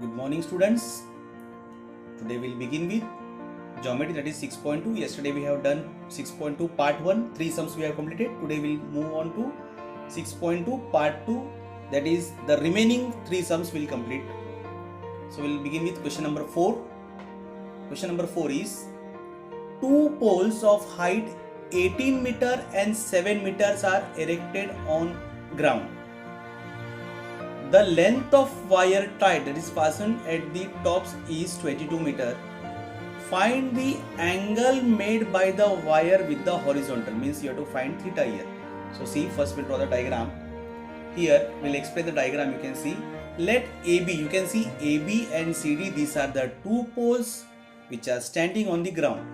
Good morning, students. Today we'll begin with geometry, that is 6.2. Yesterday we have done 6.2 part 1, 3 sums we have completed. Today we'll move on to 6.2 part 2, that is the remaining 3 sums will complete. So we'll begin with question number 4. Question number 4 is, two poles of height 18 meter and 7 meters are erected on ground. The length of wire tied, that is fastened at the tops, is 22 meter. Find the angle made by the wire with the horizontal, means you have to find theta here. So see, first we'll draw the diagram. Here we'll explain the diagram. You can see, let AB, you can see AB and CD, these are the two poles which are standing on the ground.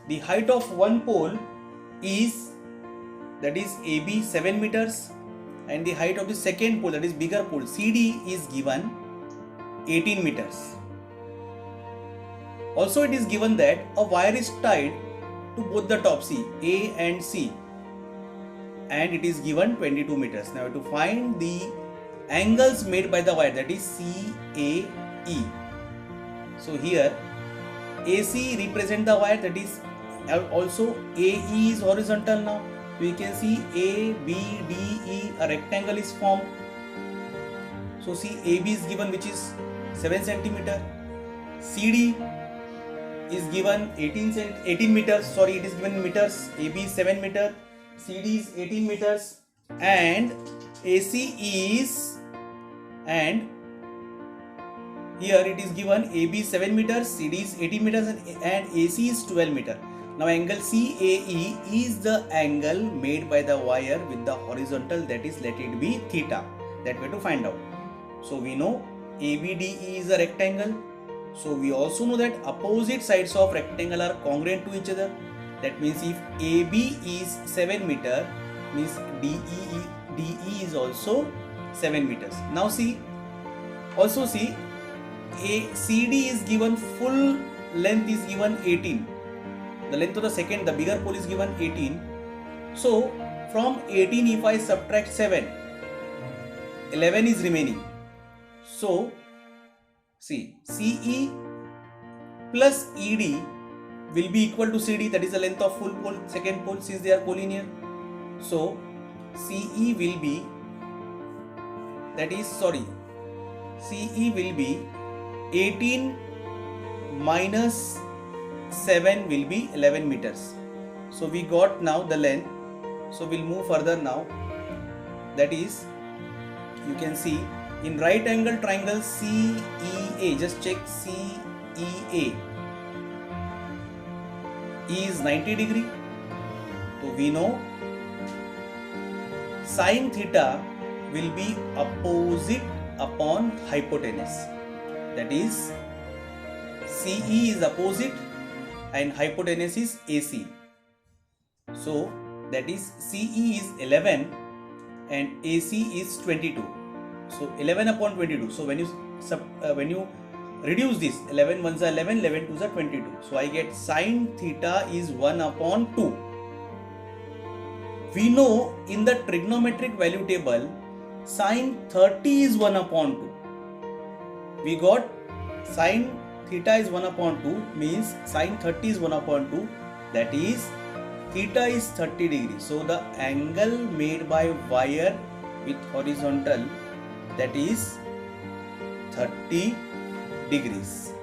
The height of one pole is, that is AB, 7 meters, and the height of the second pole, that is bigger pole, CD, is given 18 meters. Also it is given that a wire is tied to both the tops, C, A and C, and it is given 22 meters. Now we have to find the angles made by the wire, that is CAE. So here AC represent the wire, that is also AE is horizontal. Now we can see A, B, D, E, a rectangle is formed. So see, AB is given, which is 7 centimeter. CD is given 18 meters. Sorry, it is given in meters. AB is 7 meter. CD is 18 meters. And AC is, and here it is given AB is 7 meters, CD is 18 meters, and AC is 12 meter. Now angle CAE is the angle made by the wire with the horizontal, that is, let it be theta. That way to find out. So we know ABDE is a rectangle. So we also know that opposite sides of rectangle are congruent to each other. That means if AB is 7 meter, means DE is also 7 meters. Now see, also see, CD is given, full length is given 18. The length of the second, the bigger pole, is given 18. So from 18, if I subtract 7, 11 is remaining. So see, CE plus ED will be equal to CD, that is the length of full pole, second pole, since they are collinear. So CE will be, that is, sorry, CE will be 18 minus 7 will be 11 meters. So we got now the length. So we'll move further now. That is, you can see in right angle triangle CEA, just check CEA is 90 degree. So we know sin theta will be opposite upon hypotenuse. That is, CE is opposite and hypotenuse is AC. So that is, CE is 11 and AC is 22. So 11 upon 22. So when you reduce this, 11 ones are 11, 11 twos are 22. So I get sin theta is 1 upon 2. We know in the trigonometric value table, sin 30 is 1 upon 2. We got sin theta is 1 upon 2, means sin 30 is 1 upon 2, that is, theta is 30 degrees. So the angle made by wire with horizontal, that is 30 degrees.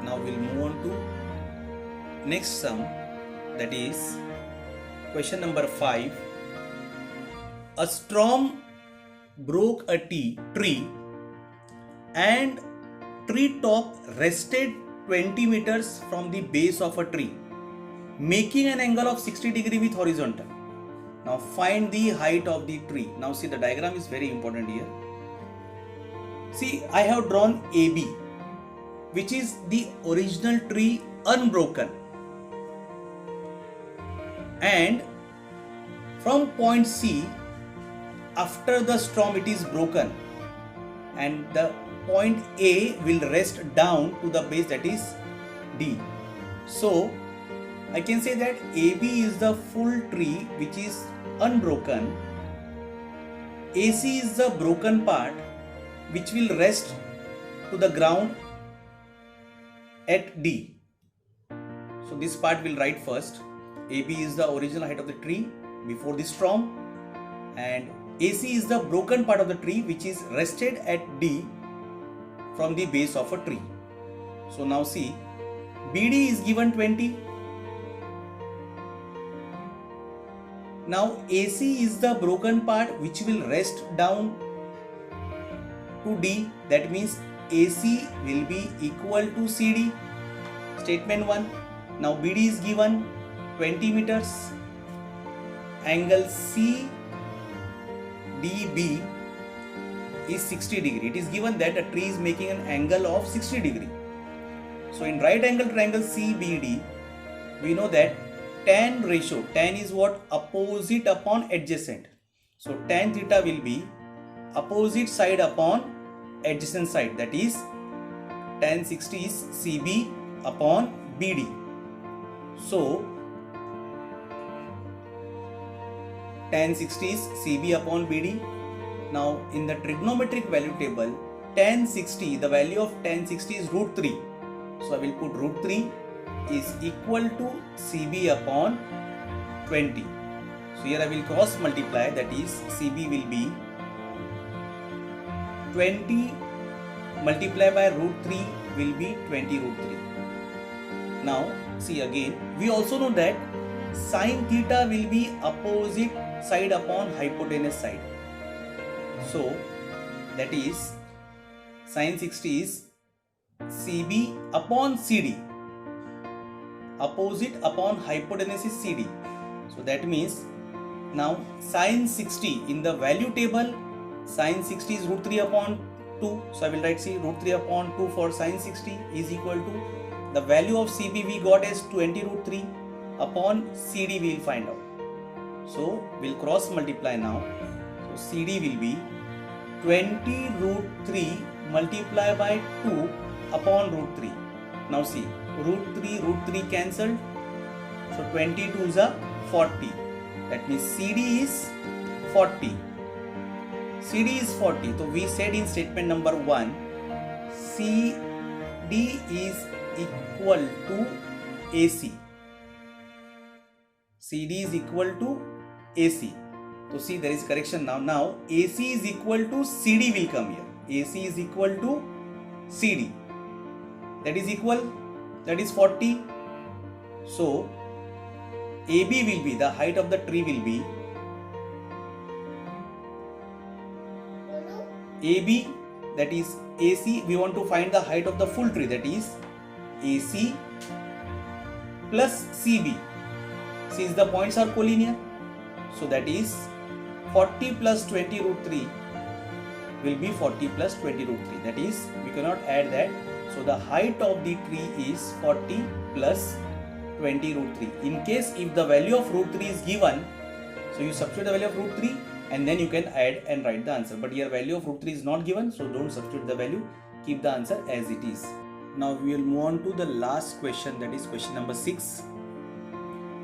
Now we'll move on to next sum, that is question number 5. A storm broke a tree and tree top rested 20 meters from the base of a tree, making an angle of 60 degree with horizontal. Now find the height of the tree. Now see, the diagram is very important here. See, I have drawn AB, which is the original tree unbroken, and from point C, after the storm it is broken, and the point A will rest down to the base, that is D. So I can say that AB is the full tree which is unbroken, AC is the broken part which will rest to the ground at D. So this part we'll write first. AB is the original height of the tree before the storm, and AC is the broken part of the tree which is rested at D from the base of a tree. So now see, BD is given 20. Now AC is the broken part which will rest down to D. That means AC will be equal to CD. Statement 1. Now BD is given 20 meters. Angle CDB is 60 degree. It is given that a tree is making an angle of 60 degree. So in right angle triangle CBD, we know that tan ratio, tan is what? Opposite upon adjacent. So tan theta will be opposite side upon adjacent side, that is tan 60 is CB upon BD. So tan 60 is CB upon BD. Now in the trigonometric value table, tan 60, the value of tan 60 is root 3. So I will put root 3 is equal to CB upon 20. So here I will cross multiply, that is CB will be 20 multiplied by root 3 will be 20 root 3. Now see again, we also know that sin theta will be opposite side upon hypotenuse side. So that is sin 60 is CB upon CD. Opposite upon hypotenuse is CD. So that means now sin 60 in the value table, sin 60 is root 3 upon 2. So I will write, see, root 3 upon 2 for sin 60 is equal to the value of CB we got as 20 root 3 upon CD we will find out. So we'll cross multiply now. So CD will be 20 root 3 multiplied by 2 upon root 3. Now see, root 3 cancelled. So 22 is a 40. That means CD is 40. CD is 40. So we said in statement number 1, CD is equal to AC. CD is equal to AC. So see, there is correction now. Now AC is equal to CD will come here. AC is equal to CD. That is equal. That is 40. So AB will be, the height of the tree will be AB, that is AC. We want to find the height of the full tree, that is AC plus CB. Since the points are collinear, so that is 40 plus 20 root 3 will be 40 plus 20 root 3. That is, we cannot add that. So the height of the tree is 40 plus 20 root 3. In case if the value of root 3 is given, so you substitute the value of root 3 and then you can add and write the answer. But here value of root 3 is not given, so don't substitute the value, keep the answer as it is. Now we will move on to the last question, that is question number 6.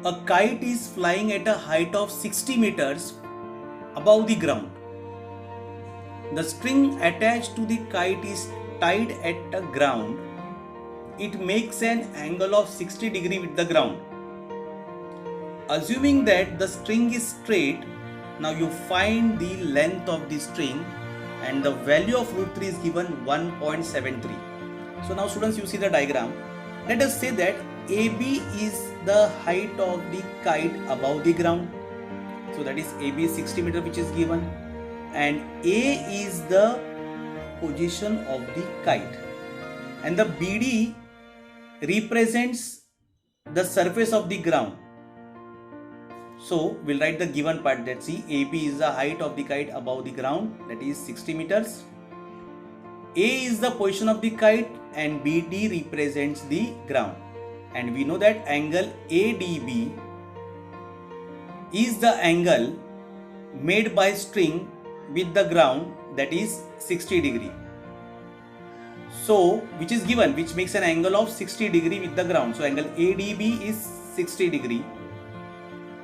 A kite is flying at a height of 60 meters above the ground. The string attached to the kite is tied at the ground. It makes an angle of 60 degree with the ground. Assuming that the string is straight, now you find the length of the string and the value of root 3 is given 1.73. So now students, you see the diagram. Let us say that AB is the height of the kite above the ground. So that is AB is 60 meter which is given, and A is the position of the kite, and the BD represents the surface of the ground. So we'll write the given part, that see, AB is the height of the kite above the ground, that is 60 meters. A is the position of the kite and BD represents the ground. And we know that angle ADB is the angle made by string with the ground, that is 60 degree. So which is given, which makes an angle of 60 degree with the ground. So angle ADB is 60 degree.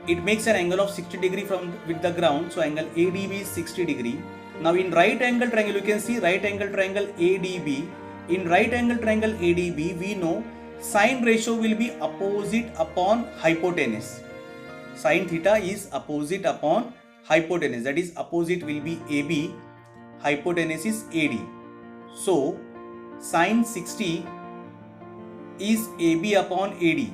It makes an angle of 60 degree with the ground. So angle ADB is 60 degree. Now in right angle triangle, you can see right angle triangle ADB, In right angle triangle ADB, we know sine ratio will be opposite upon hypotenuse. Sine theta is opposite upon hypotenuse. That is, opposite will be AB, hypotenuse is AD. So, sine 60 is AB upon AD.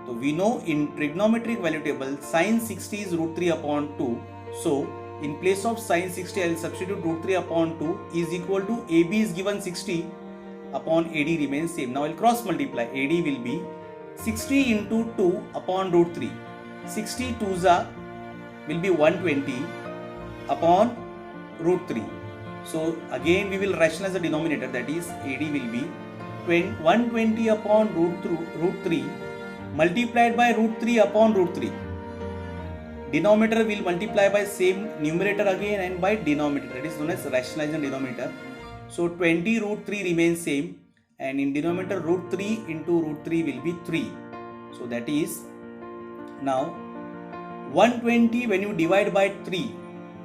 So, we know in trigonometric value table, sine 60 is root 3 upon 2. So, in place of sine 60, I will substitute root 3 upon 2 is equal to AB is given 60 upon AD remains same. Now, I will cross multiply. AD will be 60 into 2 upon root 3. 60 2s will be 120 upon root 3. So, again we will rationalize the denominator, that is AD will be 120 upon root 3 multiplied by root 3 upon root 3. Denominator will multiply by same numerator again and by denominator, that is known as rationalizing denominator. So 20 root 3 remains same, and in denominator root 3 into root 3 will be 3. So that is, now 120 when you divide by 3,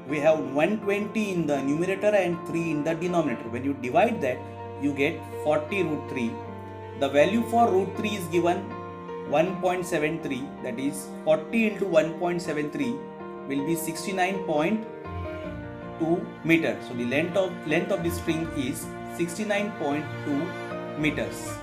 we have 120 in the numerator and 3 in the denominator. When you divide that, you get 40 root 3. The value for root 3 is given 1.73, that is 40 into 1.73 will be 69.2 meters. So the length of the string is 69.2 meters.